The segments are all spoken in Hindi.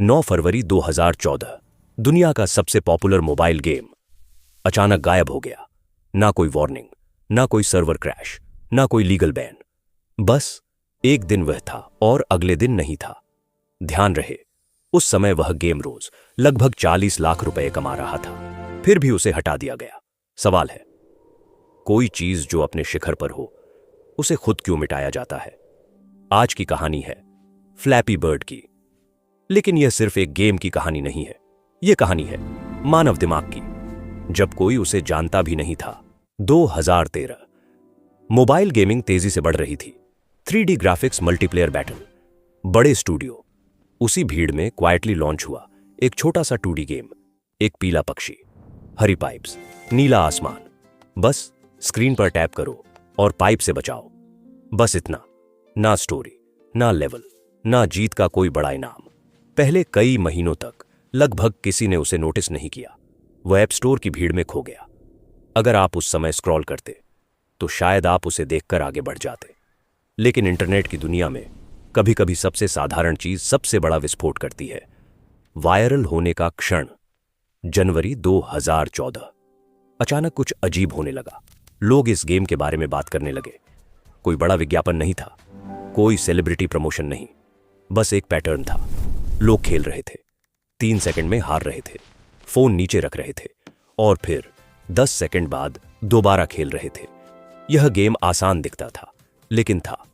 9 फरवरी 2014 दुनिया का सबसे पॉपुलर मोबाइल गेम अचानक गायब हो गया। ना कोई वार्निंग, ना कोई सर्वर क्रैश, ना कोई लीगल बैन। बस एक दिन वह था और अगले दिन नहीं था। ध्यान रहे, उस समय वह गेम रोज लगभग 40 लाख रुपए कमा रहा था, फिर भी उसे हटा दिया गया। सवाल है, कोई चीज जो अपने शिखर पर हो उसे खुद क्यों मिटाया जाता है? आज की कहानी है फ्लैपी बर्ड की। लेकिन यह सिर्फ एक गेम की कहानी नहीं है, यह कहानी है मानव दिमाग की। जब कोई उसे जानता भी नहीं था। 2013 मोबाइल गेमिंग तेजी से बढ़ रही थी। 3D ग्राफिक्स, मल्टीप्लेयर बैटल, बड़े स्टूडियो। उसी भीड़ में क्वाइटली लॉन्च हुआ एक छोटा सा 2D गेम। एक पीला पक्षी, हरी पाइप्स, नीला आसमान। बस स्क्रीन पर टैप करो और पाइप से बचाओ। बस इतना। ना स्टोरी, ना लेवल, ना जीत का कोई बड़ा इनाम। पहले कई महीनों तक लगभग किसी ने उसे नोटिस नहीं किया। वह ऐप स्टोर की भीड़ में खो गया। अगर आप उस समय स्क्रॉल करते तो शायद आप उसे देखकर आगे बढ़ जाते। लेकिन इंटरनेट की दुनिया में कभी कभी सबसे साधारण चीज सबसे बड़ा विस्फोट करती है। वायरल होने का क्षण, जनवरी 2014। अचानक कुछ अजीब होने लगा। लोग इस गेम के बारे में बात करने लगे। कोई बड़ा विज्ञापन नहीं था, कोई सेलिब्रिटी प्रमोशन नहीं, बस एक पैटर्न था। लोग खेल रहे थे, 3 सेकंड में हार रहे थे, फोन नीचे रख रहे थे और फिर 10 सेकंड बाद दोबारा खेल रहे थे। यह गेम आसान दिखता था, लेकिन था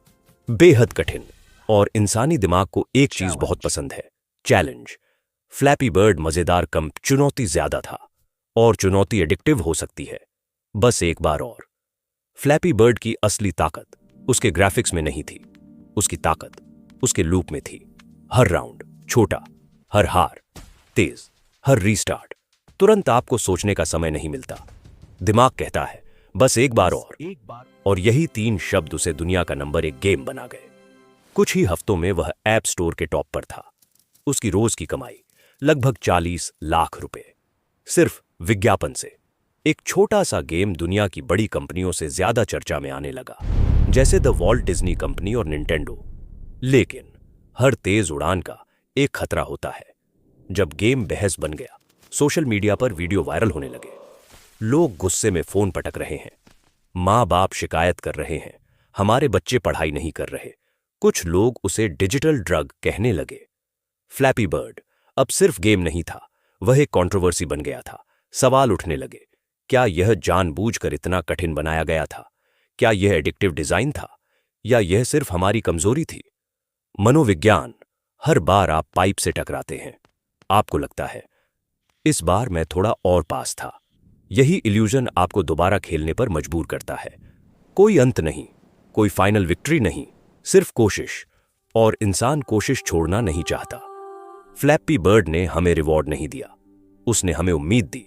बेहद कठिन। और इंसानी दिमाग को एक चीज बहुत पसंद है, चैलेंज। फ्लैपी बर्ड मजेदार कम, चुनौती ज्यादा था। और चुनौती एडिक्टिव हो सकती है। बस एक बार और। फ्लैपी बर्ड की असली ताकत उसके ग्राफिक्स में नहीं थी, उसकी ताकत उसके लूप में थी। हर राउंड छोटा, हर हार तेज, हर रीस्टार्ट तुरंत। आपको सोचने का समय नहीं मिलता। दिमाग कहता है बस एक बार और यही 3 शब्द उसे दुनिया का नंबर 1 गेम बना गए। कुछ ही हफ्तों में वह ऐप स्टोर के टॉप पर था। उसकी रोज की कमाई लगभग 40 लाख रुपए, सिर्फ विज्ञापन से। एक छोटा सा गेम दुनिया की बड़ी कंपनियों से ज्यादा चर्चा में आने लगा, जैसे द वॉल्ट डिज्नी कंपनी और निंटेंडो। लेकिन हर तेज उड़ान का एक खतरा होता है। जब गेम बहस बन गया, सोशल मीडिया पर वीडियो वायरल होने लगे। लोग गुस्से में फोन पटक रहे हैं, माँ बाप शिकायत कर रहे हैं, हमारे बच्चे पढ़ाई नहीं कर रहे। कुछ लोग उसे डिजिटल ड्रग कहने लगे। फ्लैपी बर्ड अब सिर्फ गेम नहीं था, वह एक कंट्रोवर्सी बन गया था। सवाल उठने लगे, क्या यह जानबूझकर इतना कठिन बनाया गया था? क्या यह एडिक्टिव डिजाइन था, या यह सिर्फ हमारी कमजोरी थी? मनोविज्ञान, हर बार आप पाइप से टकराते हैं, आपको लगता है इस बार मैं थोड़ा और पास था। यही इल्यूजन आपको दोबारा खेलने पर मजबूर करता है। कोई अंत नहीं, कोई फाइनल विक्ट्री नहीं, सिर्फ कोशिश। और इंसान कोशिश छोड़ना नहीं चाहता। फ्लैपी बर्ड ने हमें रिवॉर्ड नहीं दिया, उसने हमें उम्मीद दी।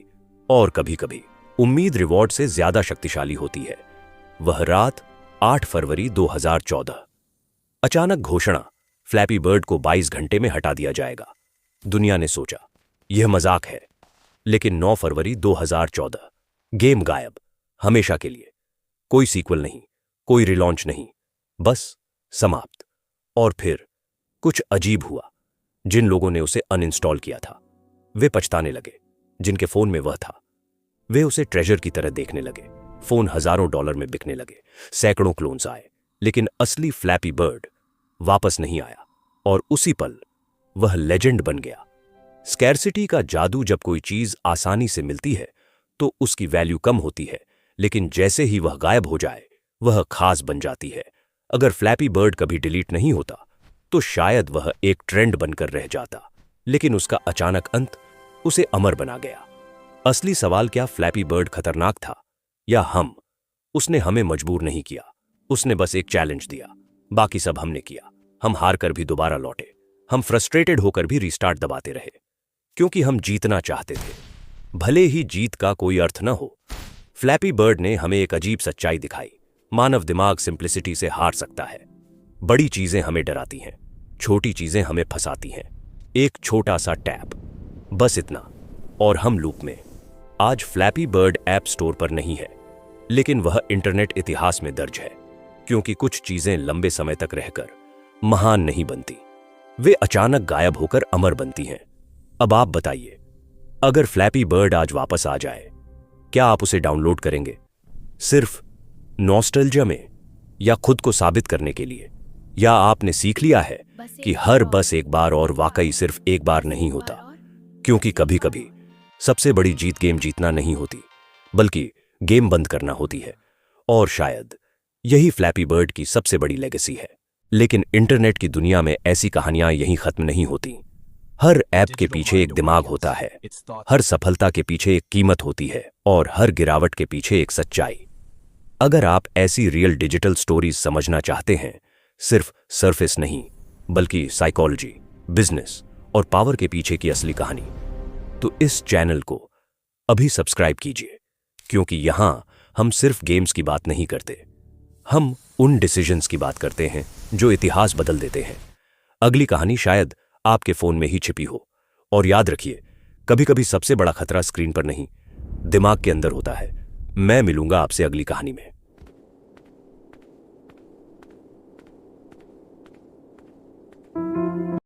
और कभी कभी उम्मीद रिवॉर्ड से ज्यादा शक्तिशाली होती है। वह रात 8 फरवरी 2014। अचानक घोषणा, फ्लैपी बर्ड को 22 घंटे में हटा दिया जाएगा। दुनिया ने सोचा यह मजाक है, लेकिन 9 फरवरी 2014 गेम गायब, हमेशा के लिए। कोई सीक्वल नहीं, कोई रिलॉन्च नहीं, बस समाप्त। और फिर कुछ अजीब हुआ। जिन लोगों ने उसे अनइंस्टॉल किया था वे पछताने लगे। जिनके फोन में वह था वे उसे ट्रेजर की तरह देखने लगे। फोन हजारों डॉलर में बिकने लगे, सैकड़ों क्लोन्स आए, लेकिन असली फ्लैपी बर्ड वापस नहीं आया। और उसी पल वह लेजेंड बन गया। स्कैर्सिटी का जादू, जब कोई चीज आसानी से मिलती है तो उसकी वैल्यू कम होती है, लेकिन जैसे ही वह गायब हो जाए वह खास बन जाती है। अगर फ्लैपी बर्ड कभी डिलीट नहीं होता तो शायद वह एक ट्रेंड बनकर रह जाता, लेकिन उसका अचानक अंत उसे अमर बना गया। असली सवाल, क्या फ्लैपी बर्ड खतरनाक था या हम? उसने हमें मजबूर नहीं किया, उसने बस एक चैलेंज दिया, बाकी सब हमने किया। हम हार कर भी दोबारा लौटे, हम फ्रस्ट्रेटेड होकर भी रीस्टार्ट दबाते रहे, क्योंकि हम जीतना चाहते थे, भले ही जीत का कोई अर्थ न हो। फ्लैपी बर्ड ने हमें एक अजीब सच्चाई दिखाई, मानव दिमाग सिंप्लिसिटी से हार सकता है। बड़ी चीजें हमें डराती हैं, छोटी चीजें हमें फंसाती हैं। एक छोटा सा टैप, बस इतना, और हम लूप में। आज फ्लैपी बर्ड ऐप स्टोर पर नहीं है, लेकिन वह इंटरनेट इतिहास में दर्ज है, क्योंकि कुछ चीजें लंबे समय तक रहकर महान नहीं बनती, वे अचानक गायब होकर अमर बनती हैं। अब आप बताइए, अगर फ्लैपी बर्ड आज वापस आ जाए, क्या आप उसे डाउनलोड करेंगे? सिर्फ नॉस्टैल्जिया में, या खुद को साबित करने के लिए? या आपने सीख लिया है कि हर बस एक बार और वाकई सिर्फ एक बार नहीं होता? क्योंकि कभी कभी सबसे बड़ी जीत गेम जीतना नहीं होती, बल्कि गेम बंद करना होती है। और शायद यही फ्लैपी बर्ड की सबसे बड़ी लेगेसी है। लेकिन इंटरनेट की दुनिया में ऐसी कहानियां यहीं खत्म नहीं होती। हर ऐप के पीछे एक दिमाग होता है, हर सफलता के पीछे एक कीमत होती है, और हर गिरावट के पीछे एक सच्चाई। अगर आप ऐसी रियल डिजिटल स्टोरीज समझना चाहते हैं, सिर्फ सरफेस नहीं, बल्कि साइकोलॉजी, बिजनेस और पावर के पीछे की असली कहानी, तो इस चैनल को अभी सब्सक्राइब कीजिए। क्योंकि यहां हम सिर्फ गेम्स की बात नहीं करते, हम उन डिसीजंस की बात करते हैं जो इतिहास बदल देते हैं। अगली कहानी शायद आपके फोन में ही छिपी हो। और याद रखिए, कभी कभी सबसे बड़ा खतरा स्क्रीन पर नहीं, दिमाग के अंदर होता है। मैं मिलूंगा आपसे अगली कहानी में।